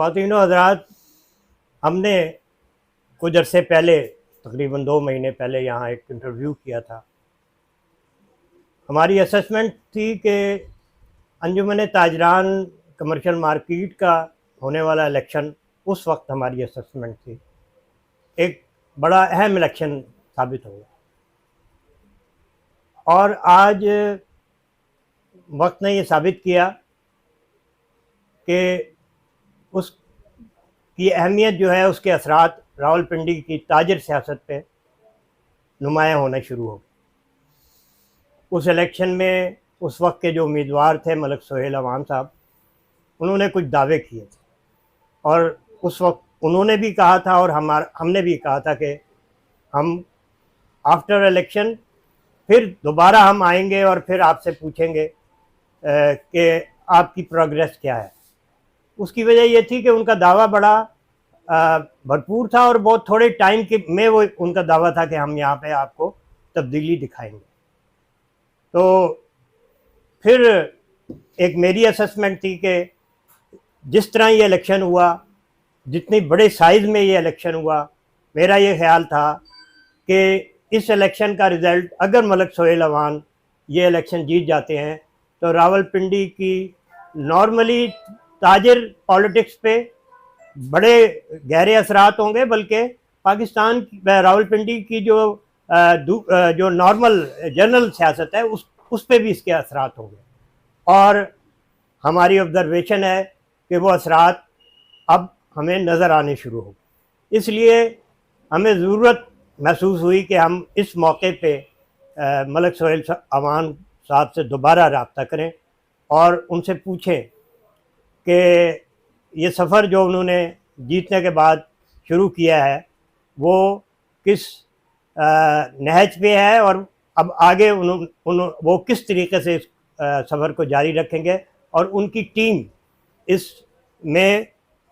ख्वातीन हज़रात, हमने कुछ अरसे पहले तकरीबन 2 महीने पहले यहाँ एक इंटरव्यू किया था। हमारी असेसमेंट थी कि अंजुमन ताजरान कमर्शियल मार्केट का होने वाला इलेक्शन, उस वक्त हमारी असेसमेंट थी, एक बड़ा अहम इलेक्शन साबित होगा। और आज वक्त ने ये साबित किया कि उसकी अहमियत जो है, उसके असरात रावलपिंडी की ताजर सियासत पे नुमायाँ होना शुरू हो गए। उस इलेक्शन में उस वक्त के जो उम्मीदवार थे मलिक सोहेल अवान साहब, उन्होंने कुछ दावे किए थे और उस वक्त उन्होंने भी कहा था और हमने भी कहा था कि हम आफ्टर इलेक्शन फिर दोबारा हम आएंगे और फिर आपसे पूछेंगे कि आपकी प्रोग्रेस क्या है। उसकी वजह ये थी कि उनका दावा बड़ा भरपूर था और बहुत थोड़े टाइम के में वो उनका दावा था कि हम यहाँ पे आपको तब्दीली दिखाएंगे। तो फिर एक मेरी असेसमेंट थी कि जिस तरह ये इलेक्शन हुआ, जितनी बड़े साइज़ में ये इलेक्शन हुआ, मेरा ये ख्याल था कि इस इलेक्शन का रिज़ल्ट, अगर मलिक सोहेल अवान ये इलेक्शन जीत जाते हैं तो रावलपिंडी की नॉर्मली ताजर पॉलिटिक्स पे बड़े गहरे असरात होंगे, बल्कि पाकिस्तान रावलपिंडी की जो नॉर्मल जनरल सियासत है उस पे भी इसके असरात होंगे। और हमारी ऑब्जर्वेशन है कि वो असरात अब हमें नज़र आने शुरू हो गए। इसलिए हमें ज़रूरत महसूस हुई कि हम इस मौके पे मलिक सोहेल अवान साहब से दोबारा रब्ता करें और उनसे पूछें कि ये सफ़र जो उन्होंने जीतने के बाद शुरू किया है वो किस नहज पे है और अब आगे वो किस तरीके से इस सफ़र को जारी रखेंगे और उनकी टीम इस में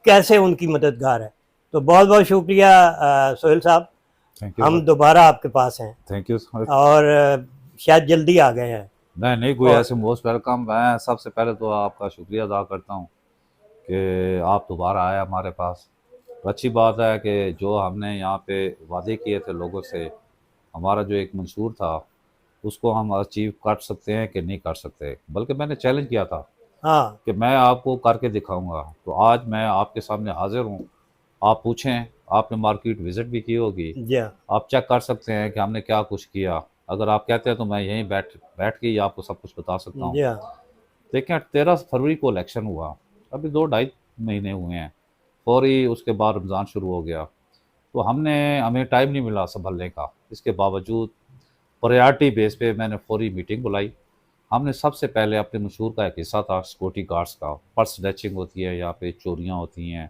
कैसे उनकी मददगार है। तो बहुत बहुत शुक्रिया सोहेल साहब, हम दोबारा आपके पास हैं। Thank you. और शायद जल्दी आ गए हैं। नहीं कोई ऐसे मोस्ट वेलकम। मैं सबसे पहले तो आपका शुक्रिया अदा करता हूँ कि आप दोबारा आए हमारे पास। तो अच्छी बात है कि जो हमने यहाँ पे वादे किए थे लोगों से, हमारा जो एक मंशूर था उसको हम अचीव कर सकते हैं कि नहीं कर सकते, बल्कि मैंने चैलेंज किया था हाँ कि मैं आपको करके दिखाऊंगा। तो आज मैं आपके सामने हाजिर हूँ। आप पूछें, आपने मार्केट विजिट भी की होगी, जी हाँ, आप चेक कर सकते हैं कि हमने क्या कुछ किया। अगर आप कहते हैं तो मैं यहीं बैठ के ही आपको सब कुछ बता सकता हूँ। जी हाँ, देखें, 13 फरवरी को इलेक्शन हुआ, अभी 2-2.5 महीने हुए हैं, फौरी उसके बाद रमज़ान शुरू हो गया। तो हमें टाइम नहीं मिला संभलने का। इसके बावजूद प्रायोरिटी बेस पे मैंने फौरी मीटिंग बुलाई। हमने सबसे पहले अपने मशहूर का एक हिस्सा था सिक्योरिटी गार्ड्स का। पर्स स्नैचिंग होती है यहाँ पे, चोरियाँ होती हैं,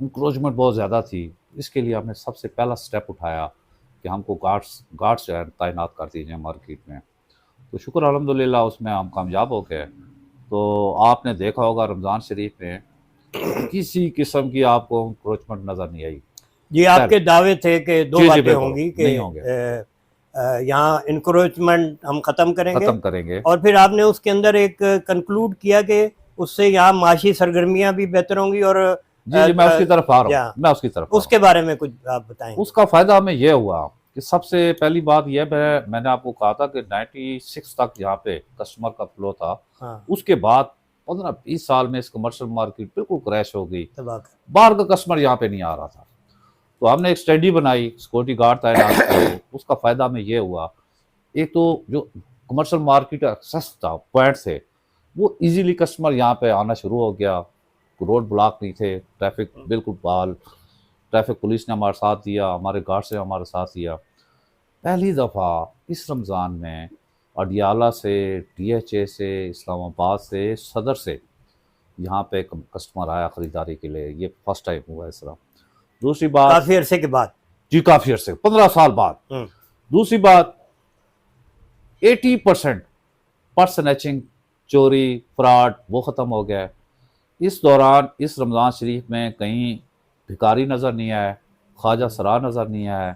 इंक्रोचमेंट बहुत ज़्यादा थी। इसके लिए हमने सबसे पहला स्टेप उठाया कि हमको गार्ड्स जो है तैनात कर दीजिए मार्केट में। तो शुक्र अल्हम्दुलिल्लाह उसमें हम कामयाब हो गए। तो आपने देखा होगा रमज़ान शरीफ में किसी किस्म की आपको इंक्रोचमेंट नज़र नहीं आई। जी आपके दावे थे कि दो जी बातें बिल्कुल होंगी कि नहीं होंगे, यहाँ इंक्रोचमेंट हम ख़त्म करेंगे और फिर आपने उसके अंदर एक कंक्लूड किया कि उससे यहाँ माशी सरगर्मियाँ भी बेहतर होंगी। और जी मैं उसकी तरफ आ रहा हूँ, मैं उसकी तरफ उसके बारे में कुछ आप बताएं। उसका फ़ायदा हमें यह हुआ कि सबसे पहली बात यह मैंने आपको कहा था कि 96 तक यहाँ पे कस्टमर का फ्लो था। हाँ, उसके बाद 15-20 साल में इस कमर्शियल मार्केट बिल्कुल क्रैश हो गई, तबाह। बाहर का कस्टमर यहाँ पे नहीं आ रहा था। तो हमने एक स्टडी बनाई, सिक्योरिटी गार्ड तैनात किए। उसका फ़ायदा हमें यह हुआ, एक तो जो कमर्शियल मार्केट एक्सेस था, पॉइंट थे, वो इजीली कस्टमर यहाँ पे आना शुरू हो गया। रोड ब्लॉक नहीं थे, ट्रैफिक बिल्कुल बहाल। ट्रैफिक पुलिस ने हमारा साथ दिया, हमारे गार्ड ने हमारा साथ दिया। पहली दफ़ा इस रमज़ान में अडियाला से, DHA से, इस्लामाबाद से, सदर से यहाँ पे कस्टमर आया ख़रीदारी के लिए। ये फर्स्ट टाइम हुआ इस तरह। दूसरी बात, काफ़ी अरसे के बाद, जी काफ़ी अरसे, 15 साल बाद। दूसरी बात, 80% पर्स स्नैचिंग, चोरी, फ्रॉड वो ख़त्म हो गया। इस दौरान इस रमज़ान शरीफ में कहीं भिखारी नज़र नहीं आया, ख्वाजा सरा नज़र नहीं आया,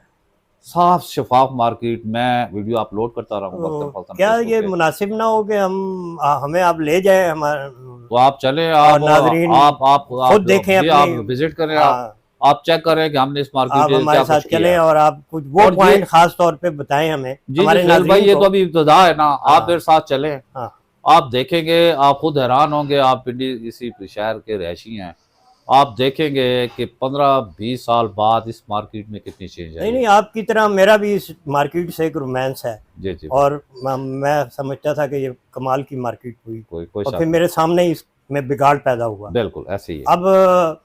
साफ शफाफ मार्केट। मैं वीडियो अपलोड करता रहूँगा अख्तर फलसन क्या फेसबुक ये पे। मुनासिब ना हो कि हमें आप ले जाए हमारे, तो आप चले, और नाजरीन आप खुद देखें जी, आप अपनी। विजिट करें, हाँ, आप चेक करें कि हमने इस मार्केट आप में हमारे क्या साथ कुछ किया चलें है। और आप कुछ वो और पॉइंट खास तौर पे बताएं हमें, जी हमारे सुहेल भाई, नाजरीन ये को। तो अभी इब्तिदा है ना, हाँ, आप मेरे साथ चलें, हाँ, आप देखेंगे, आप खुद हैरान होंगे। आप पिंडी इसी शहर के रहायशी हैं, आप देखेंगे कि 15-20 साल बाद इस मार्केट में कितनी चेंज आई नहीं है। नहीं, आपकी तरह मेरा भी इस मार्केट से एक रोमांस है। जी जी, और मैं समझता था कि ये कमाल की मार्केट हुई, कोई और शक फिर नहीं। मेरे सामने ही इसमें बिगाड़ पैदा हुआ। बिल्कुल ऐसे ही है। अब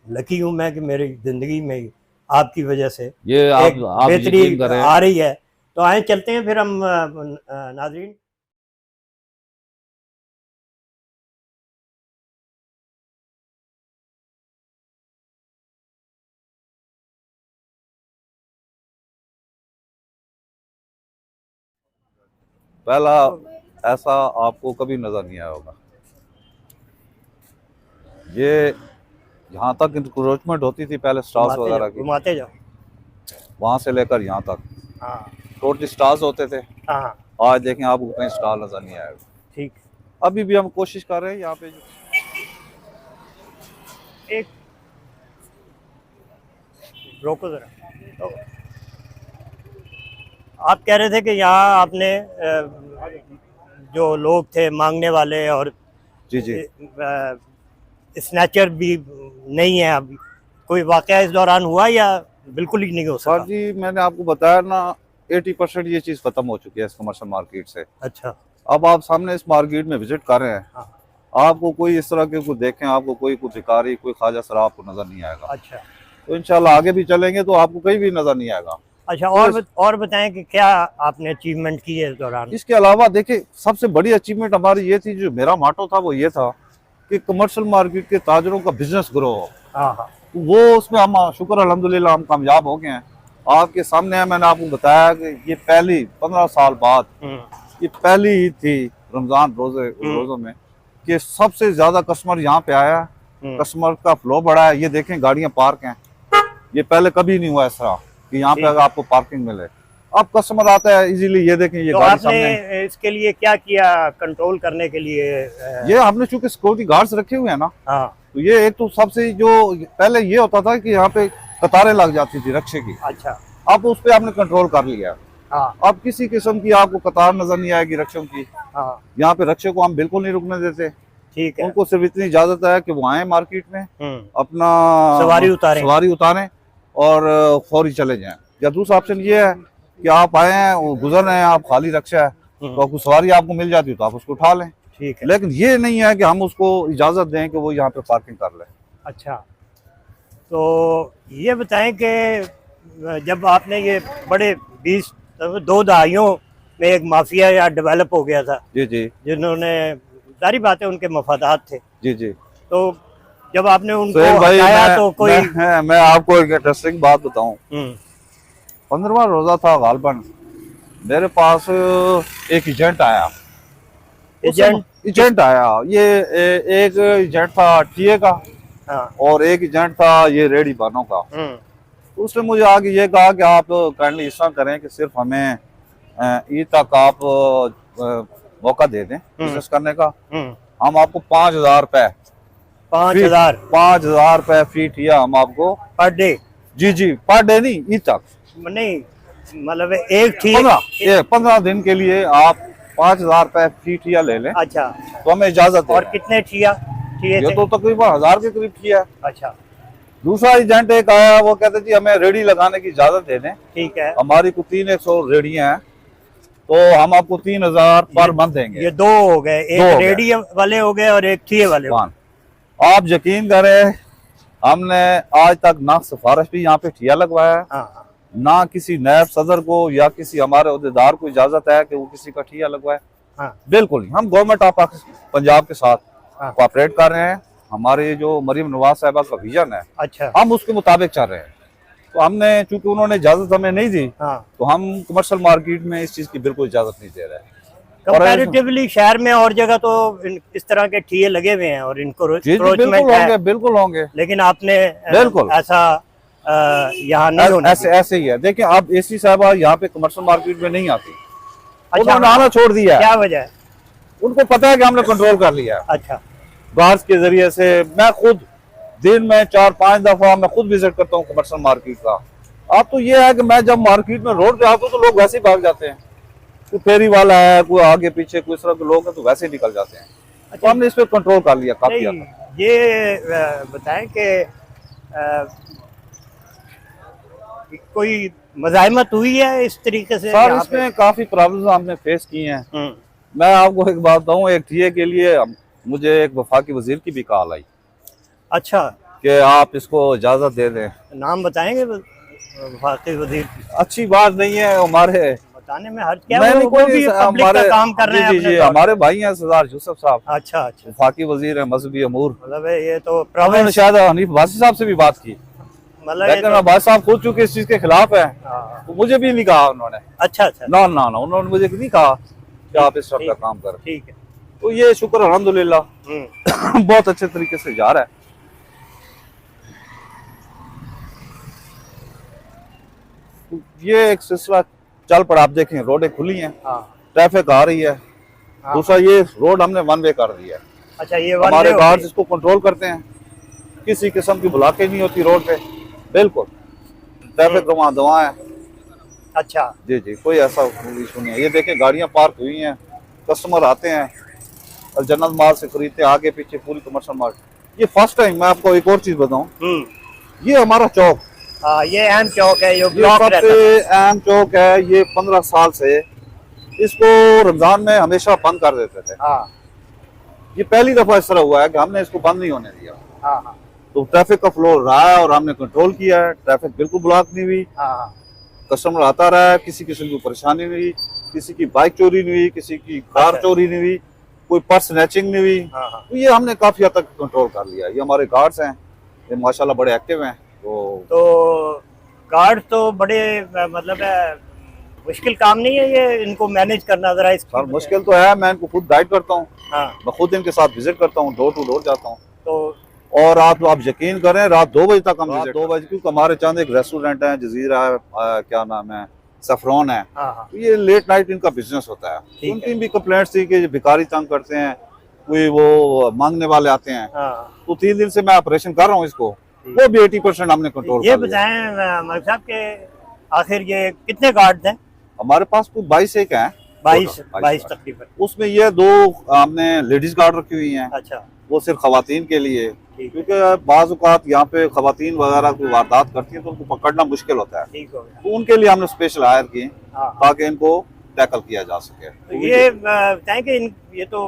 लकी हूँ मैं कि मेरी ज़िंदगी में ही आपकी वजह से ये एक आप बेहतरी यकीन करें। आ रही है। तो आए चलते हैं फिर हम नाज़रीन। पहला ऐसा आपको कभी नजर नहीं आया होगा। ये यहाँ तक इंक्रोचमेंट होती थी पहले स्टॉल्स वगैरह की, घुमाते जाओ। वहां से लेकर यहाँ तक हाँ, टोटली स्टॉल्स होते थे। हाँ, आज देखें आपको कहीं स्टॉल नजर नहीं आएगा। ठीक। अभी भी हम कोशिश कर रहे हैं यहाँ पे एक रोको ज़रा। तो आप कह रहे थे कि यहाँ आपने जो लोग थे मांगने वाले और जी जी स्नैचर भी नहीं है अभी, कोई वाकया इस दौरान हुआ या बिल्कुल ही नहीं हो सर सका? जी, मैंने आपको बताया ना, 80% ये चीज़ खत्म हो चुकी है इस कमर्शियल मार्केट से। अच्छा। अब आप सामने इस मार्केट में विजिट कर रहे हैं, हाँ, आपको कोई इस तरह के कुछ देखें, आपको कोई कुछ भिखारी, कोई ख्वाजा सराफ को नजर नहीं आएगा। अच्छा, तो इंशाल्लाह आगे भी चलेंगे तो आपको कहीं भी नजर नहीं आएगा। अच्छा। और बताएं कि क्या आपने अचीवमेंट की है इस दौरान? इसके अलावा देखिए, सबसे बड़ी अचीवमेंट हमारी ये थी, जो मेरा माटो था वो ये था कि कमर्शियल मार्केट के ताजरों का बिजनेस ग्रो हो। हाँ, हाँ, वो उसमें हम शुक्र अल्हम्दुलिल्लाह हम कामयाब हो गए हैं। आपके सामने है, मैंने आपको बताया कि ये पहली 15 साल बाद ये पहली ईद थी रमजान रोजों में कि सबसे ज्यादा कस्टमर यहाँ पे आया। कस्टमर का फ्लो बढ़ा है। ये देखें, गाड़ियां पार्क हैं, ये पहले कभी नहीं हुआ ऐसा कि यहाँ पे अगर आपको पार्किंग मिले। अब कस्टमर आता है इजीली। ये देखें, ये तो गाड़ी आपने सामने। इसके लिए क्या किया कंट्रोल करने के लिए? ये हमने चूंकि सिक्योरिटी गार्ड्स रखे हुए हैं ना, हाँ, तो ये एक तो सबसे जो पहले ये होता था कि यहाँ पे कतारें लग जाती थी रक्षे की, अच्छा, अब उस पे आपने कंट्रोल कर लिया। हाँ, अब किसी किस्म की आपको कतार नजर नहीं आएगी रक्षों की। हाँ, यहाँ पे रक्षे को हम बिल्कुल नहीं रुकने देते। ठीक है। उनको सिर्फ इतनी इजाजत है कि वो आए मार्केट में, अपना सवारी उतारें और फौरी चले जाएं। या दूसरा ऑप्शन ये है कि आप आए हैं, वो गुजर रहे हैं, आप खाली रक्षा है तो आपको सवारी आपको मिल जाती है तो आप उसको उठा लें। ठीक है। लेकिन ये नहीं है कि हम उसको इजाजत दें कि वो यहाँ पे पार्किंग कर ले। अच्छा, तो ये बताएं कि जब आपने ये बड़े 2 दहाइयों में एक माफिया या डेवलप हो गया था, जी जी, जिन्होंने सारी बातें उनके मफादात थे, जी जी। तो जब आपने उनको भाई, हटाया तो कोई मैं आपको एक इंटरेस्टिंग बात बताऊं। 15वां रोजा था गालबन, मेरे पास एक एजेंट आया। एजेंट आया, ये एक एजेंट था टीए का, हाँ, और एक एजेंट था ये रेडी बानों का। उसने मुझे आगे ये कहा कि आप काइंडली इस तरह करें कि सिर्फ हमें ईद तक आप मौका दे दें बिजनेस करने का। हम आपको 5,000 रुपए 5,000 रुपए फी ठिया हम आपको पर डे। जी जी, पर डे नहीं, ईद तक नहीं, मतलब एक 15 दिन के लिए आप 5,000 रुपए फी ठिया ले लें। अच्छा, तो हमें इजाजत है। और कितने ठिया ये तो तकरीबन 1,000 के करीब ठिया। अच्छा, दूसरा एजेंट एक आया, वो कहते जी हमें रेडी लगाने की इजाजत दे दें। ठीक है। हमारी को 300 रेडियां हैं तो हम आपको 3,000 पर मंथ देंगे। ये 2 हो गए, एक रेडी वाले हो गए और एक ठिए वाले हो गए। आप यकीन करें, हमने आज तक ना सिफारिश भी यहाँ पे ठिया लगवाया, हाँ, ना किसी नायब सदर को या किसी हमारे अहदेदार को इजाजत है कि वो किसी का ठिया लगवाए। हाँ, बिल्कुल नहीं। हम गवर्नमेंट ऑफ पंजाब के साथ हाँ, कोऑपरेट कर रहे हैं। हमारे जो मरीम नवाज साहिबा का विजन है, अच्छा, हम उसके मुताबिक चल रहे हैं। तो हमने, चूंकि उन्होंने इजाजत हमें नहीं दी, हाँ, तो हम कमर्शियल मार्केट में इस चीज की बिल्कुल इजाजत नहीं दे रहे हैं। कंपैरेटिवली शहर में और जगह तो इस तरह के ठिए लगे हुए हैं और इनको बिल्कुल होंगे, बिल्कुल होंगे। लेकिन आपने बिल्कुल ऐसा यहाँ नहीं होना ऐसे ऐसे ही है। देखिए आप एसी साहबा यहाँ पे कमर्शियल मार्केट में नहीं आती, अच्छा, उन्होंने आना छोड़ दिया है। क्या वजह है? उनको पता है कि हमने कंट्रोल कर लिया है। अच्छा, गार्ड्स के जरिए से मैं खुद दिन में 4-5 दफा मैं खुद विजिट करता हूँ कमर्शियल मार्केट का। अब तो ये है कि मैं जब मार्केट में रोड पे आता हूँ तो लोग वैसे ही भाग जाते हैं, कोई फेरी वाला है, कोई आगे पीछे कोई इस तरह के लोग हैं तो वैसे ही निकल जाते हैं। तो हमने इस पे कंट्रोल कर लिया काफी हद नहीं, तक। ये बताएं कि कोई मज़ाहमत हुई है इस तरीके से सर यहाँ पे? इसमें काफी प्रॉब्लम्स हमने फेस की हैं। हम्म, मैं आपको एक बात बताऊं, एक टीए के लिए मुझे एक वफाकी वजीर की भी कॉल आई अच्छा, कि आप इसको इजाजत दे दें। नाम बताएंगे वफाकी वजीर की? अच्छी बात नहीं है हमारे बताने में हर्ज क्या, नहीं, वो भी पब्लिक का काम कर रहे हैं जी अपने जी तौर हमारे भाई हैं सरदार यूसुफ साहब, पे। अच्छा अच्छा, वफाकी वजीर है मजहबी अमूर। मतलब ये तो उन्होंने प्रोविंस, शायद हनीफ बासी साहब से भी बात की, मतलब ये लेकिन तो, अब्बास साहब खुद चूंकि इस चीज के खिलाफ है हाँ, तो मुझे भी नहीं कहा उन्होंने। अच्छा अच्छा, ना ना ना उन्होंने मुझे नहीं कहा कि आप इस तरह का काम करें। ठीक है। तो ये शुक्र अल्हम्दुलिल्लाह बहुत अच्छे तरीके से जा रहा है। तो ये एक सिलसिला चल पड़ा। आप देखें रोडें खुली हैं, हाँ ट्रैफिक आ रही है। हाँ, दूसरा ये रोड हमने वन वे कर दिया है। अच्छा, ये वन हमारे वे हो गार्ड्स गई। इसको कंट्रोल करते हैं, किसी किस्म की ब्लॉकेज नहीं होती रोड पे, बिल्कुल ट्रैफिक रवां दवा है। अच्छा, जी जी कोई ऐसा इशू नहीं है। ये देखें गाड़ियां पार्क हुई हैं, कस्टमर आते हैं और जन्नत माल से खरीदते हैं, आगे पीछे पूरी कमर्शियल मार्केट। ये फर्स्ट टाइम मैं आपको एक और चीज बताऊं, ये हमारा चौक, हाँ, ये अहम चौक है, जो ये ब्लॉक रहता सबसे है। अहम चौक है। ये 15 साल से इसको रमजान में हमेशा बंद कर देते थे। हाँ ये पहली दफा इस तरह हुआ है कि हमने इसको बंद नहीं होने दिया। हाँ हाँ तो ट्रैफिक का फ्लो रहा है और हमने कंट्रोल किया है, ट्रैफिक बिल्कुल ब्लॉक नहीं हुई, हाँ, कस्टमर आता रहा है, किसी किस्म की परेशानी नहीं हुई, किसी की बाइक चोरी नहीं हुई, किसी की कार अच्छा। चोरी नहीं हुई, कोई पर्स स्नैचिंग नहीं हुई। हाँ हाँ। तो ये हमने काफी हद तक कंट्रोल कर लिया। ये हमारे गार्ड्स हैं, ये माशाल्लाह बड़े एक्टिव हैं। तो गार्ड तो बड़े मतलब मुश्किल काम नहीं है ये, इनको मैनेज करना जरा सर मुश्किल तो है, मैं इनको खुद गाइड करता हूँ, हाँ, मैं खुद इनके साथ विजिट करता हूँ, डोर टू डोर जाता हूँ। तो और रात आप यकीन करें रात 2 बजे तक हम 2 बजे, क्योंकि हमारे चंद एक रेस्टोरेंट है, जजीरा है, क्या नाम है, सफरोन है, हाँ हाँ, तो ये लेट नाइट इनका बिजनेस होता है। ठीक उनकी भी कंप्लेंट्स थी कि भिखारी तंग करते हैं, कोई वो मांगने वाले आते हैं। हाँ। तो 3 दिन से मैं ऑपरेशन कर रहा हूँ इसको, वो भी 80% हमने कंट्रोल ये कर लिया। बताएं मलिक साहब के आखिर ये कितने गार्ड हैं? हमारे पास कुछ 22 एक हैं, 22 तकरीबन। उसमें ये 2 हमने लेडीज गार्ड रखी हुई हैं, अच्छा, वो सिर्फ खवातीन के लिए, ठीक क्योंकि बाज़ औक़ात यहाँ पे खवातीन वगैरह कोई वारदात करती हैं तो उनको पकड़ना मुश्किल होता है। ठीक हो गया। तो उनके लिए हमने स्पेशल हायर किए हाँ, ताकि इनको टैकल किया जा सके। तो ये बताएं कि ये तो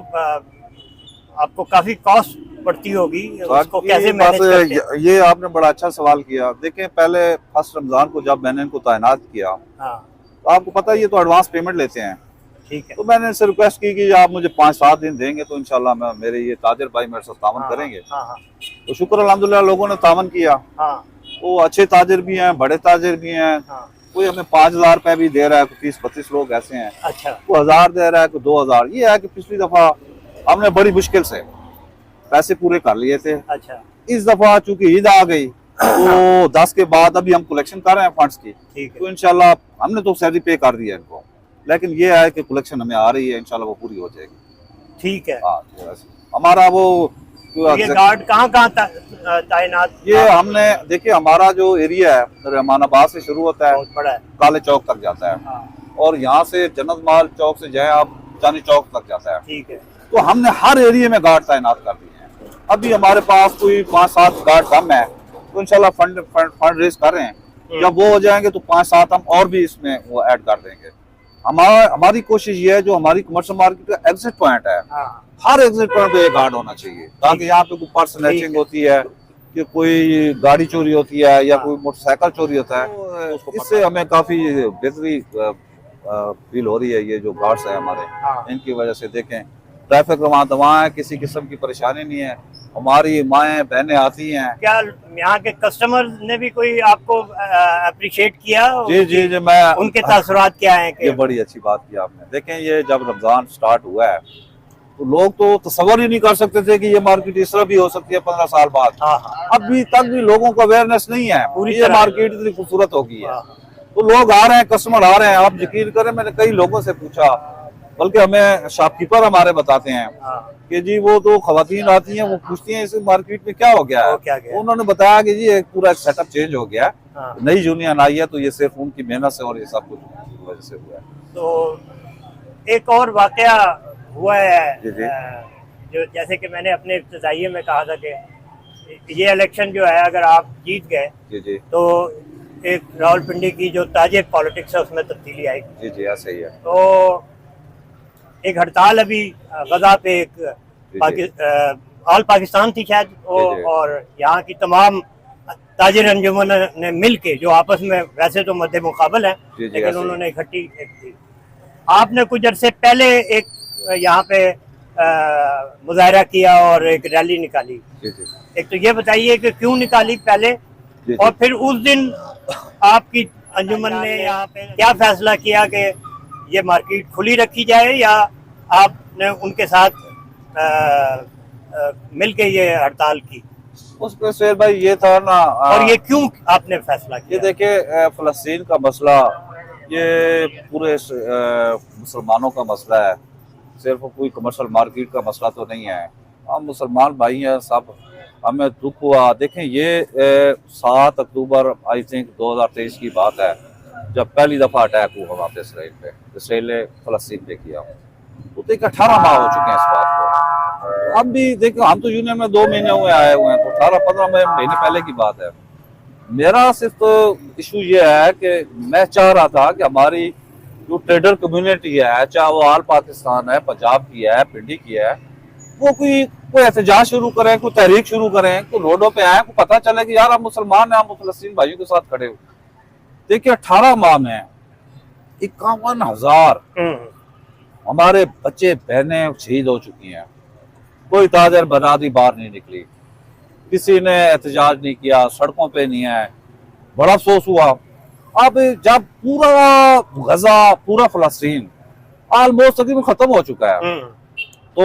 आपको काफी कॉस्ट पड़ती होगी, उसको कैसे मैनेज करते हैं? ये आपने बड़ा अच्छा सवाल किया। देखें पहले फर्स्ट रमजान को जब मैंने इनको तैनात किया, हाँ, तो आपको पता है ये तो एडवांस पेमेंट लेते हैं, ठीक है। तो मैंने इनसे रिक्वेस्ट की कि आप मुझे 5-7 दिन देंगे तो इंशाल्लाह मैं मेरे ये ताजर भाई मेरे साथ तावन हाँ, करेंगे। हाँ हाँ तो शुक्र अल्हम्दुलिल्लाह लोगों ने तावन किया। हाँ वो अच्छे ताजर भी हैं, बड़े ताजर भी हैं। हाँ, कोई हमें 5,000 रुपए भी दे रहा है, 30-32 लोग ऐसे हैं, अच्छा, कोई 1,000 दे रहा है, कोई 2,000। ये है कि पिछली दफा हमने बड़ी मुश्किल से पैसे पूरे कर लिए थे। अच्छा, इस दफा चूंकि ईद आ गई तो 10 के बाद अभी हम कलेक्शन कर रहे हैं फंड्स की, ठीक है। तो इंशाल्लाह हमने तो सैलरी पे कर दिया इनको, लेकिन ये है कि कलेक्शन हमें आ रही है, इंशाल्लाह वो पूरी हो जाएगी। ठीक है। हाँ, हमारा वो ये गार्ड कहाँ कहाँ तैनात? ये हमने देखिए हमारा जो एरिया है रहमानाबाद से शुरू होता है, बहुत बड़ा है। काले चौक तक जाता है, हाँ, और यहाँ से जन्नत माल चौक से जाए आप चांदी चौक तक जाता है। ठीक है। तो हमने हर एरिया में गार्ड तैनात कर दिए हैं। अभी हमारे पास कोई 5-7 गार्ड कम है, तो इंशाल्लाह फंड रेज कर रहे हैं। जब वो हो जाएंगे तो 5-7 हम और भी इसमें वो ऐड कर देंगे। हमारी कोशिश ये है, जो हमारी कमर्शियल मार्केट का एग्जिट पॉइंट है, हाँ, हर एग्जिट पॉइंट पे एक गार्ड होना चाहिए, ताकि यहाँ पे कोई पर्स स्नैचिंग होती है, कि कोई गाड़ी चोरी होती है या कोई मोटरसाइकिल चोरी होता है, तो इससे हमें काफी बेहतरी फील हो रही है। ये जो गार्ड्स है हमारे, हाँ, इनकी वजह से देखें ट्रैफिक रवां दवा है, किसी किस्म की परेशानी नहीं है। हमारी माएँ बहनें आती हैं। क्या यहाँ के कस्टमर ने भी कोई आपको अप्रिशिएट किया? जी जी जी, मैं उनके तासुरात क्या हैं? ये बड़ी अच्छी बात की आपने। देखें ये जब रमजान स्टार्ट हुआ है तो लोग तो तसव्वुर ही नहीं कर सकते थे कि ये मार्केट इस तरह भी हो सकती है 15 साल बाद। हाँ हाँ, अभी तक भी लोगों को अवेयरनेस नहीं है पूरी ये तरह मार्केट इतनी खूबसूरत हो गई है। हाँ, तो लोग आ रहे हैं, कस्टमर आ रहे हैं। आप यकीन करें, मैंने कई लोगों से पूछा, बल्कि हमें शॉपकीपर हमारे बताते हैं हाँ, कि जी वो तो खवातीन आती हैं, वो पूछती हैं इस मार्केट में क्या हो गया है। वो क्या गया? उन्होंने बताया कि जी एक पूरा सेटअप चेंज हो गया है, हाँ। नई यूनियन आई है, तो ये सिर्फ उनकी मेहनत से और ये सब कुछ की वजह से हुआ है। तो एक और वाकया हुआ है, जी, जी। जो जैसे कि मैंने अपने इब्तिदाइये में कहा था कि ये इलेक्शन जो है अगर आप जीत गए जी जी तो एक रावलपिंडी की जो ताजे पॉलिटिक्स है उसमें तब्दीली आएगी। जी जी, ऐसा ही है। तो एक हड़ताल अभी गजा पे एक जी। ऑल पाकिस्तान थी शायद वो, जी। और यहाँ की तमाम ताजिर अंजुमन ने मिल के, जो आपस में वैसे तो मद्दे मुकाबल हैं जी, जी, लेकिन ऐसे ही। उन्होंने इकट्ठी एक थी। आपने कुछ अरसे पहले एक यहाँ पे मुजाहरा किया और एक रैली निकाली। जी जी एक तो ये बताइए कि क्यों निकाली पहले, जी। और फिर उस दिन आपकी अंजुमन ने यहाँ पे क्या फैसला किया कि ये मार्केट खुली रखी जाए, या आपने उनके साथ मिल के ये हड़ताल की, उस पे शेर भाई ये था ना, और ये क्यों आपने फैसला ये किया? देखिए फलस्तीन का मसला ये पूरे मुसलमानों का मसला है, सिर्फ कोई कमर्शियल मार्केट का मसला तो नहीं है। हम मुसलमान भाई हैं सब, हमें दुख हुआ। देखें ये 7 अक्टूबर आई थिंक 2023 की बात है, जब पहली दफा अटैक हुआ वहाँ पे इसराइल पे, इसराइल ने फलस्तीन पे किया। तो देखिए 18 माह हो चुके हैं इस बात को। अब भी देखो, हम तो यूनियन में 2 महीने हुए आए हुए हैं, तो 18-15 महीने पहले की बात है। मेरा सिर्फ तो इशू ये है कि मैं चाह रहा था कि हमारी जो ट्रेडर कम्युनिटी है, चाहे वो आल पाकिस्तान है, पंजाब की है, पिंडी की है, वो कोई एहतजाज शुरू करें, कोई तहरीक शुरू करें, कोई रोडों पे आए, को पता चले कि यार हम मुसलमान हैं, हम फलस्तीन भाइयों के साथ खड़े हो। देखिए 18 माह में 51,000 हमारे बच्चे बहनें शहीद हो चुकी हैं। कोई ताजर बरादरी बाहर नहीं निकली, किसी ने एहतजाज नहीं किया, सड़कों पे नहीं है। बड़ा अफसोस हुआ। अब जब पूरा गजा, पूरा फलस्तीन ऑलमोस्ट तकरीबन खत्म हो चुका है, तो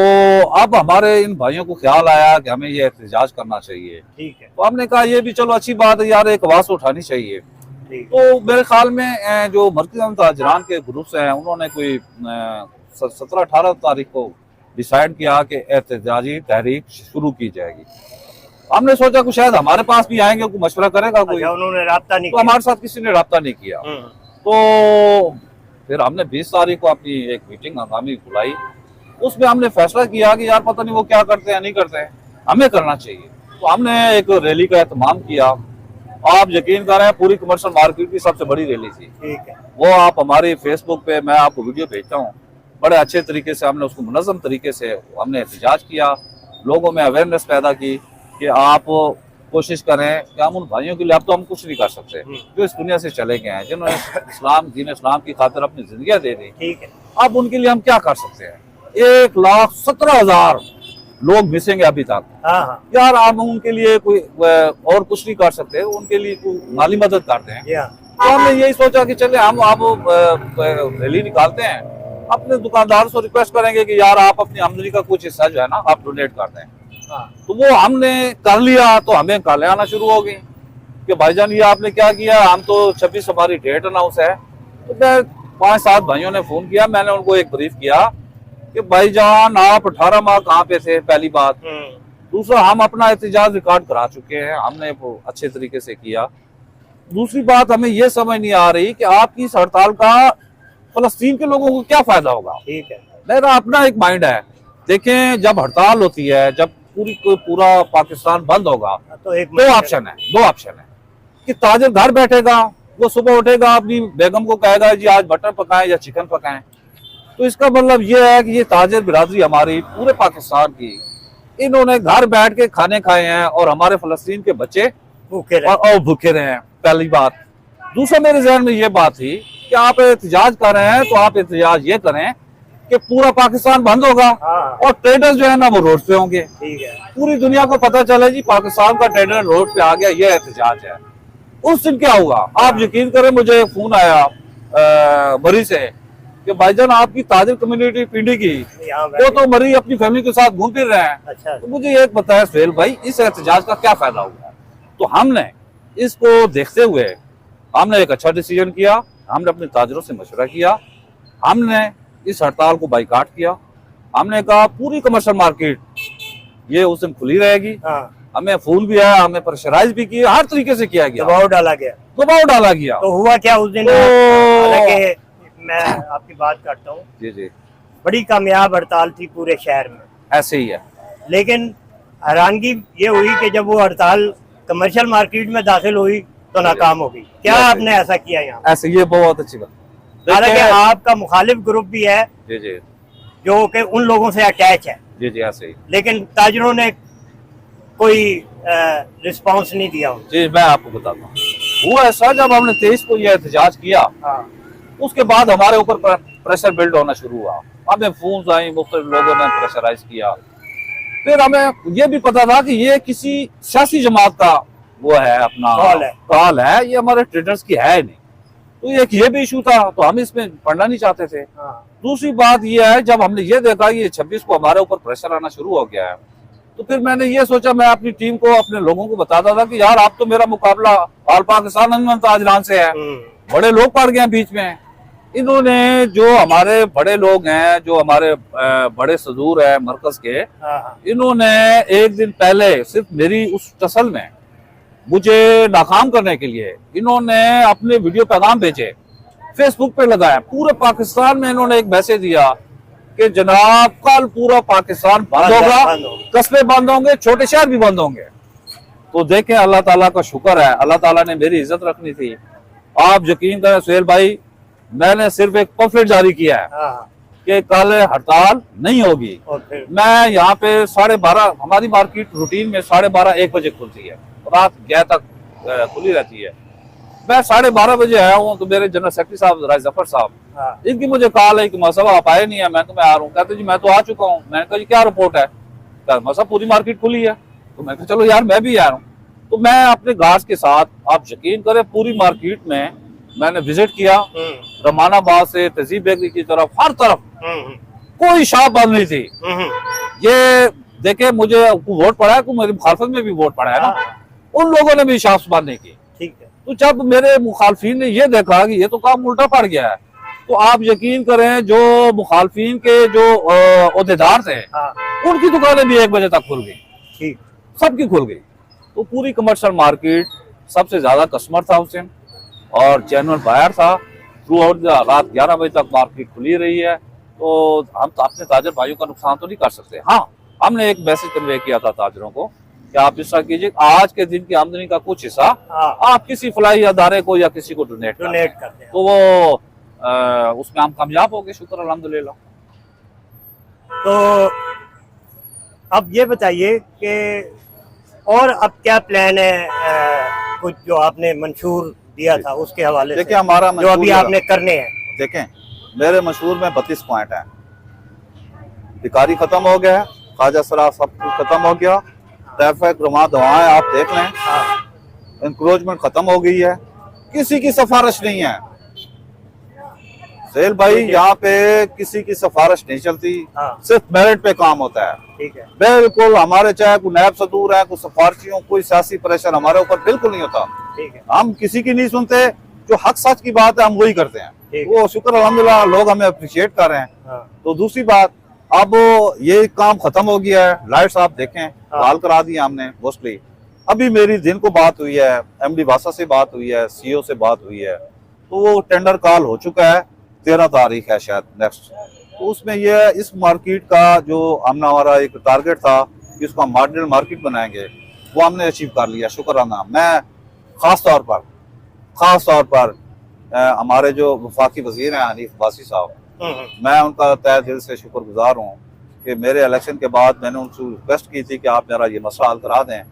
अब हमारे इन भाइयों को ख्याल आया कि हमें ये एहतजाज करना चाहिए। ठीक है, तो हमने कहा ये भी चलो अच्छी बात है यार, एक आवाज उठानी चाहिए। ठीक है। तो मेरे ख्याल में जो मरकज़ी ताजरान के ग्रुप्स हैं, उन्होंने कोई 17-18 तारीख को डिसाइड किया कि एहतजाजी तहरीक शुरू की जाएगी। हमने सोचा कि शायद हमारे पास भी आएंगे, कोई मशवरा करेगा कोई। अच्छा, उन्होंने राब्ता नहीं तो किया? हमारे साथ किसी ने राब्ता नहीं किया। तो फिर हमने 20 तारीख को अपनी एक मीटिंग हंगामी बुलाई। उसमें हमने फैसला किया कि यार पता नहीं वो क्या करते हैं, नहीं करते हैं, हमें करना चाहिए। तो हमने एक रैली का एहतमाम किया। आप यकीन कर रहे हैं, पूरी कमर्शियल मार्केट की सबसे बड़ी रैली थी। ठीक है। वो आप हमारी फेसबुक पे, मैं आपको वीडियो भेजता हूँ, बड़े अच्छे तरीके से हमने उसको मुनज़्ज़म तरीके से हमने एहतजाज किया, लोगों में अवेयरनेस पैदा की कि आप कोशिश करें कि हम उन भाइयों के लिए, अब तो हम कुछ नहीं कर सकते जो इस दुनिया से चले गए हैं, जिन्होंने दीन इस्लाम की खातिर अपनी जिंदगियां दे दी। ठीक है। अब उनके लिए हम क्या कर सकते हैं? 1,17,000 लोग मिसिंग है अभी तक। हाँ हाँ, यार आप उनके लिए कोई और कुछ नहीं कर सकते, उनके लिए कोई माली मदद करते हैं। जी हाँ, तो हमने यही सोचा कि चले हम आप रैली निकालते हैं, अपने दुकानदार से रिक्वेस्ट करेंगे कि यार आप अपनी आमदनी का कुछ हिस्सा जो है ना आप डोनेट कर दें। हाँ, तो वो हमने कर लिया। तो हमें काले आना शुरू हो गई कि भाईजान ये आपने क्या किया, हम तो 26 हमारी डेट अनाउंस है। तो मैं 5-7 भाइयों ने फोन किया, मैंने उनको एक ब्रीफ किया कि भाईजान आप 18 माह कहाँ पे थे, पहली बात। दूसरा, हम अपना एहतजाज रिकॉर्ड करा चुके हैं, हमने वो अच्छे तरीके से किया। दूसरी बात, हमें ये समझ नहीं आ रही कि आपकी इस हड़ताल का फलस्तीन के लोगों को क्या फायदा होगा। ठीक है। मेरा अपना एक माइंड है। देखें, जब हड़ताल होती है, जब पूरा पाकिस्तान बंद होगा, तो एक दो ऑप्शन है कि ताजिर घर बैठेगा, वो सुबह उठेगा, अपनी बेगम को कहेगा जी आज मटन पकाएं या चिकन पकाएं। तो इसका मतलब ये है कि ये ताजिर बिरादरी हमारी पूरे पाकिस्तान की, इन्होंने घर बैठ के खाने खाए हैं और हमारे फलस्तीन के बच्चे भूखे रहे। और भूखे रहे हैं, पहली बात। दूसरा, मेरे जहन में ये बात थी कि आप एहतजाज कर रहे हैं तो आप एहतजाज ये करें कि पूरा पाकिस्तान बंद होगा और ट्रेडर्स जो है ना वो रोड पे होंगे। ठीक है। पूरी दुनिया को पता चले जी पाकिस्तान का ट्रेडर रोड पे आ गया, ये एहतजाज है। उस दिन क्या हुआ आप यकीन करें, मुझे फोन आया मरी से कि भाईजान आपकी ताजिर कम्युनिटी पिंडी की यहाँ वो तो मरी अपनी फैमिली के साथ घूम फिर रहे हैं। अच्छा। तो मुझे एक बताया सुहेल भाई, इस एहतजाज का क्या फायदा हुआ? तो हमने इसको देखते हुए हमने एक अच्छा डिसीजन किया। हमने अपने ताजरों से मशवरा किया, हमने इस हड़ताल को बाइकाट किया। हमने कहा पूरी कमर्शियल मार्केट ये उस दिन खुली रहेगी। हाँ। हमें फोन भी आया, हमें प्रेशराइज भी किया, हर तरीके से किया गया, दबाव डाला गया। दबाव डाला गया। तो हुआ क्या उस दिन? तो हालांकि मैं आपकी बात करता हूँ, जी जी बड़ी कामयाब हड़ताल थी पूरे शहर में, ऐसे ही है। लेकिन हैरानगी ये हुई कि जब वो हड़ताल कमर्शियल मार्केट में दाखिल हुई तो नाकाम हो गई। क्या ऐसे- आपने ऐसा किया यहाँ? ऐसे ये बहुत अच्छी बात। हालांकि देखिए- आपका मुखालिफ ग्रुप भी है जी जी जो कि उन लोगों से अटैच है, जी जी ऐसे ही। लेकिन ताजरों ने कोई रिस्पांस नहीं दिया उनको। जी मैं आपको बताता हूँ, हुआ ऐसा जब हमने 23 को यह एहतजाज किया, हाँ। उसके बाद हमारे ऊपर प्रेशर बिल्ड होना शुरू हुआ। हमें फोन आई, मुख्तलिफ लोगों ने प्रेशराइज किया। फिर हमें ये भी पता था कि ये किसी सियासी जमात का वो है, अपना कॉल है, ये हमारे ट्रेडर्स की है नहीं। तो एक ये भी इशू था, तो हम इसमें पढ़ना नहीं चाहते थे। हाँ। दूसरी बात ये है, जब हमने ये देखा कि 26 को हमारे ऊपर प्रेशर आना शुरू हो गया है, तो फिर मैंने ये सोचा, मैं अपनी टीम को, अपने लोगों को बताता था कि यार आप तो मेरा मुकाबला ऑल पाकिस्तान ताजरान से है, बड़े लोग पड़ गए हैं बीच में। इन्होंने जो हमारे बड़े लोग हैं, जो हमारे बड़े सदूर है मरकज के, इन्होंने एक दिन पहले सिर्फ मेरी उस टसल में मुझे नाकाम करने के लिए इन्होंने अपने वीडियो पैगाम भेजे, फेसबुक पे लगाया। पूरे पाकिस्तान में इन्होंने एक मैसेज दिया कि जनाब कल पूरा पाकिस्तान बंद होगा, कस्बे बंद होंगे, छोटे शहर भी बंद होंगे। तो देखें, अल्लाह ताला का शुक्र है, अल्लाह ताला ने मेरी इज्जत रखनी थी। आप यकीन करें सुहेल भाई, मैंने सिर्फ एक पम्फलेट जारी किया है कि कल हड़ताल नहीं होगी। मैं यहाँ पे 12:30, हमारी मार्केट रूटीन में 12:30-1 बजे खुलती है, रात 11 तक खुली रहती है। मैं 12:30 बजे आया हूँ, तो मेरे जनरल सेक्रेटरी साहब राय जफर साहब, इनकी मुझे कॉल है कि मौसम आप आए नहीं है। मैं तो मैं आ रहा हूँ। कहते जी मैं तो आ चुका हूँ। मैंने कहा जी क्या रिपोर्ट है? मौसम पूरी मार्केट खुली है। तो मैं कहा चलो यार मैं भी आ रहा हूँ। तो मैं अपने गार्ड्स के साथ, आप यकीन करें, पूरी मार्केट में मैंने विजिट किया, रमानाबाद से तहजीब बेकरी की तरफ, हर तरफ कोई शॉप बंद नहीं थी। ये देखे, मुझे वोट पड़ा है, मेरी मुखालफत में भी वोट पड़ा है ना, उन लोगों ने भी शॉप्स बंद नहीं की। ठीक है। तो जब मेरे मुखालफिन ने ये देखा कि ये तो काम उल्टा पड़ गया है, तो आप यकीन करें जो मुखालफिन के जो ओहदेदार थे, उनकी दुकानें भी 1 बजे तक खुल गई। ठीक, सबकी खुल गई। तो पूरी कमर्शियल मार्केट, सबसे ज्यादा कस्टमर था उस दिन और जेन्युइन बायर था। थ्रू आउट रात 11 बजे तक मार्केट खुली रही है। तो हम तो अपने ताजर भाइयों का नुकसान तो नहीं कर सकते। हाँ, हमने एक मैसेज कन्वे किया था ताजरों को कि आप इस तरह कीजिए, आज के दिन की आमदनी का कुछ हिस्सा आप किसी फलाई अदारे को या किसी को डोनेट करते हैं। तो वो उसमें हम कामयाब हो गए, शुक्र अल्हम्दुलिल्लाह। तो अब ये बताइए कि और अब क्या प्लान है, कुछ जो आपने मंशूर दिया था उसके हवाले से? देखिए, हमारा जो अभी आपने करने हैं। देखें, मेरे मंशूर में 32 पॉइंट हैं। भिखारी खत्म हो गया है, ख्वाजा सराफ सब कुछ खत्म हो गया, ट्रैफिक रुमा दवाएं आप देख लें, इंक्रोचमेंट खत्म हो गई है, किसी की सिफारिश नहीं है। सुहेल भाई, यहाँ पे किसी की सिफारिश नहीं चलती, सिर्फ मेरिट पे काम होता है। ठीक है। बिल्कुल, हमारे चाहे कोई नायब सदूर है, कोई सिफारिशियों, कोई सियासी प्रेशर हमारे ऊपर बिल्कुल नहीं होता। ठीक है। हम किसी की नहीं सुनते, जो हक सच की बात है हम वही करते हैं। वो शुक्र अल्हम्दुलिल्लाह लोग हमें अप्रिशिएट कर रहे हैं। तो दूसरी बात, अब ये काम खत्म हो गया है। लाइट्स आप देखें, बहाल करा दी हमने मोस्टली। अभी मेरी दिन को बात हुई है, MD वासा से बात हुई है, CEO से बात हुई है, तो वो टेंडर कॉल हो चुका है। 13 तारीख है शायद नेक्स्ट। तो उसमें ये इस मार्केट का जो हमने, हमारा एक टारगेट था कि उसको हम मॉडल मार्केट बनाएंगे, वो हमने अचीव कर लिया, शुक्राना। मैं खास तौर पर हमारे जो वफाकी वजीर हैं हनीफ अब्बासी साहब, मैं उनका तहे दिल से शुक्रगुजार हूँ कि मेरे इलेक्शन के बाद मैंने उनसे रिक्वेस्ट की थी कि आप मेरा ये मसला हल करा दें।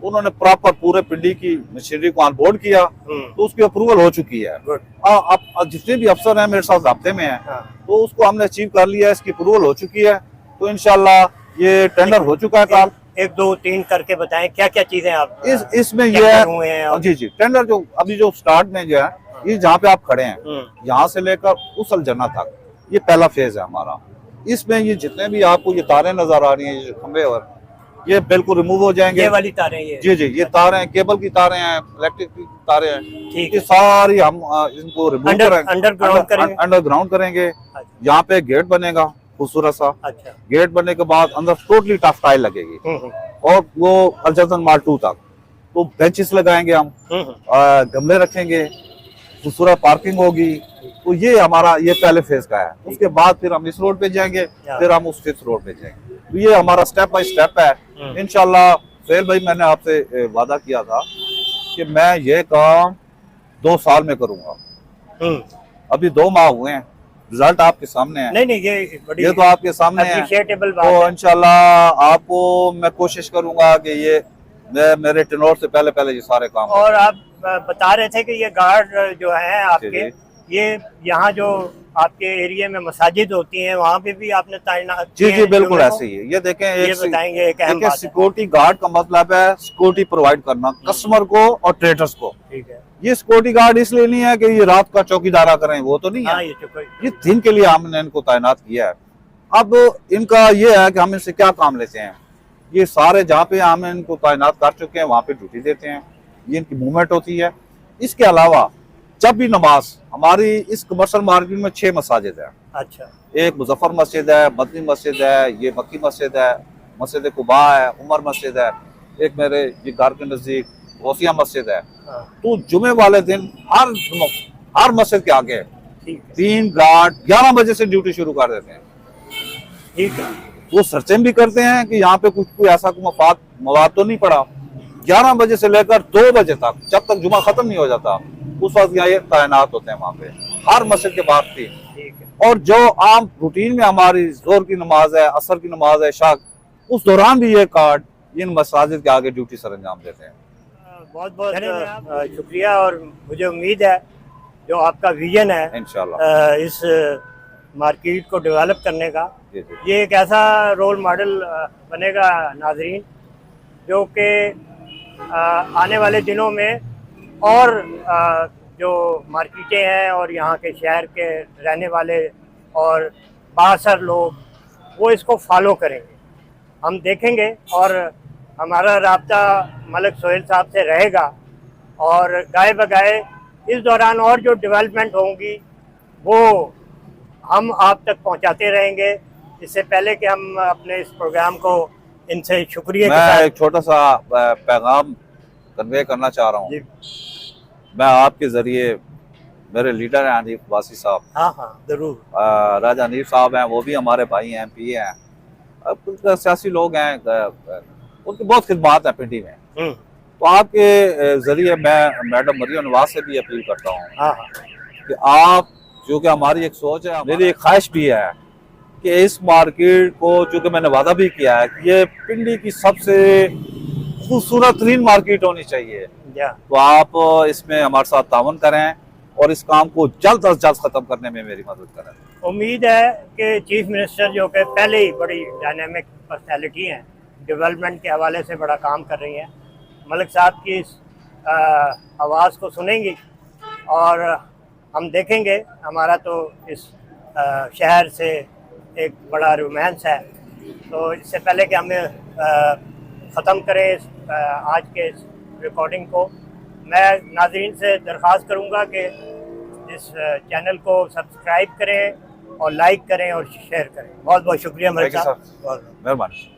उन्होंने प्रॉपर पूरे पिंडी की मशीनरी को ऑन बोर्ड किया, तो उसकी अप्रूवल हो चुकी है। अब जितने भी अफसर हैं मेरे साथ राब्ते में हैं, तो उसको हमने अचीव कर लिया है, इसकी अप्रूवल हो चुकी है। तो इंशाल्लाह ये टेंडर हो चुका है। काम 1 2 3 करके बताएं क्या क्या चीजें आप इसमें ये है। जी टेंडर जो अभी जो स्टार्ट में जो है, ये जहाँ पे आप खड़े हैं, यहाँ से लेकर उस अलजन्ना तक ये पहला फेज है हमारा। इसमें ये जितने भी आपको ये तारें नजर आ रही हैं, ये खंबे और ये बिल्कुल रिमूव हो जाएंगे। ये वाली तारें ये? जी जी, ये तारें हैं, केबल की तारें हैं, इलेक्ट्रिक की तारें हैं, ठीक ये है। सारी हम इनको रिमूव करेंगे, अंडरग्राउंड करेंगे। अंडरग्राउंड करेंगे। यहाँ पे गेट बनेगा खूबसूरत सा। अच्छा। गेट बनने के बाद अंदर टोटली टफ टाइल लगेगी और वो अलजतन माल 2 तक तो बेंचेस लगाएंगे हम, गमले रखेंगे, खूबसूरत पार्किंग होगी। तो ये हमारा ये पहले फेज का है। उसके बाद फिर हम इस रोड पे जाएंगे, फिर हम उस 5th रोड पे जाएंगे। तो ये हमारा स्टेप बाय स्टेप है। इंशाल्लाह सुहेल भाई, मैंने आपसे वादा किया था कि मैं ये काम 2 साल में करूंगा। अभी 2 माह हुए हैं, रिजल्ट आपके सामने है। नहीं ये बड़ी, ये तो आपके सामने है। अप्रिशिएटेबल बात तो है। इंशाल्लाह आपको मैं कोशिश करूंगा कि ये मैं मेरे टेनोर से पहले ये सारे काम। और आप बता रहे थे कि ये गार्ड जो है आपके, ये यहाँ जो आपके एरिया में मसाजिद होती हैं वहाँ पे भी आपने तैनात? जी बिल्कुल ऐसे ही है। ये देखें, ये बताएंगे एक अहम बात है। सिक्योरिटी गार्ड का मतलब है सिक्योरिटी प्रोवाइड करना कस्टमर को और ट्रेडर्स को। ठीक है। ये सिक्योरिटी गार्ड इसलिए नहीं है कि ये रात का चौकीदारा करें, वो तो नहीं है। ये दिन के लिए हमने इनको तैनात किया है। अब इनका ये है कि हम इनसे क्या काम लेते हैं। ये सारे जहाँ पे हम इनको तैनात कर चुके हैं वहाँ पे ड्यूटी देते हैं, ये इनकी मूवमेंट होती है। इसके अलावा जब भी नमाज, हमारी इस कमर्शियल मार्केट में 6 मसाजिद है। अच्छा। एक मुजफ्फर मस्जिद है, मदनी मस्जिद है, ये मक्की मस्जिद है, मस्जिद कुबा है, उमर मस्जिद है, एक मेरे ये घर के नजदीक गौसिया मस्जिद है। तो जुमे वाले दिन हर मस्जिद के आगे 3 गार्ड 11 बजे से ड्यूटी शुरू कर देते हैं। ठीक है। वो सर्चिंग भी करते हैं कि यहाँ पे कोई ऐसा मवाद तो नहीं पड़ा। 11 बजे से लेकर 2 बजे तक, जब तक जुमा खत्म नहीं हो जाता, उस वक्त यहाँ तैनात होते हैं वहाँ पे हर मस्जिद के बाद थी। और जो आम रूटीन में हमारी जोर की नमाज है, असर की नमाज है, शाह, उस दौरान भी ये कार्ड इन मसाजिद के आगे ड्यूटी सर अंजाम देते हैं। बहुत बहुत शुक्रिया। और मुझे उम्मीद है जो आपका विजन है इंशाल्लाह इस मार्केट को डेवलप करने का, ये एक ऐसा रोल मॉडल बनेगा नाजरीन, जो कि आने वाले दिनों में और जो मार्केटें हैं और यहाँ के शहर के रहने वाले और बासर लोग वो इसको फॉलो करेंगे। हम देखेंगे और हमारा राब्ता मलिक सुहेल साहब से रहेगा और गाए बगाए इस दौरान और जो डेवलपमेंट होंगी वो हम आप तक पहुँचाते रहेंगे। इससे पहले कि हम अपने इस प्रोग्राम को इनसे शुक्रिया के साथ एक छोटा सा पैगाम कन्वे करना चाह रहा हूँ। मैं आपके जरिए, मेरे लीडर हैं हनीफ वासी साहब, हाँ जरूर, राजा हनीफ साहब हैं, वो भी हमारे भाई हैं, MP हैं, सियासी लोग हैं, उनकी बहुत खिदमात है पिंडी में। तो आपके जरिए मैं मैडम मरियम नवाज से भी अपील करता हूँ कि आप, जो कि हमारी एक सोच है, मेरी एक ख्वाहिश भी है कि इस मार्केट को, चूँकि मैंने वादा भी किया है कि ये पिंडी की सबसे खूबसूरत तरीन मार्केट होनी चाहिए, तो आप इसमें हमारे साथ तावन करें और इस काम को जल्द अज जल्द खत्म करने में मेरी मदद करें। उम्मीद है कि चीफ मिनिस्टर, जो कि पहले ही बड़ी डायनेमिक पर्सनैलिटी हैं, डेवलपमेंट के हवाले से बड़ा काम कर रही हैं, मलिक साहब की इस आवाज़ को सुनेंगी और हम देखेंगे। हमारा तो इस शहर से एक बड़ा रोमांस है। तो इससे पहले कि हमें ख़त्म करें आज के इस रिकॉर्डिंग को, मैं नाज़रीन से दरख्वास्त करूंगा कि इस चैनल को सब्सक्राइब करें और लाइक करें और शेयर करें। बहुत बहुत शुक्रिया मेरे साहब, मेहरबानी।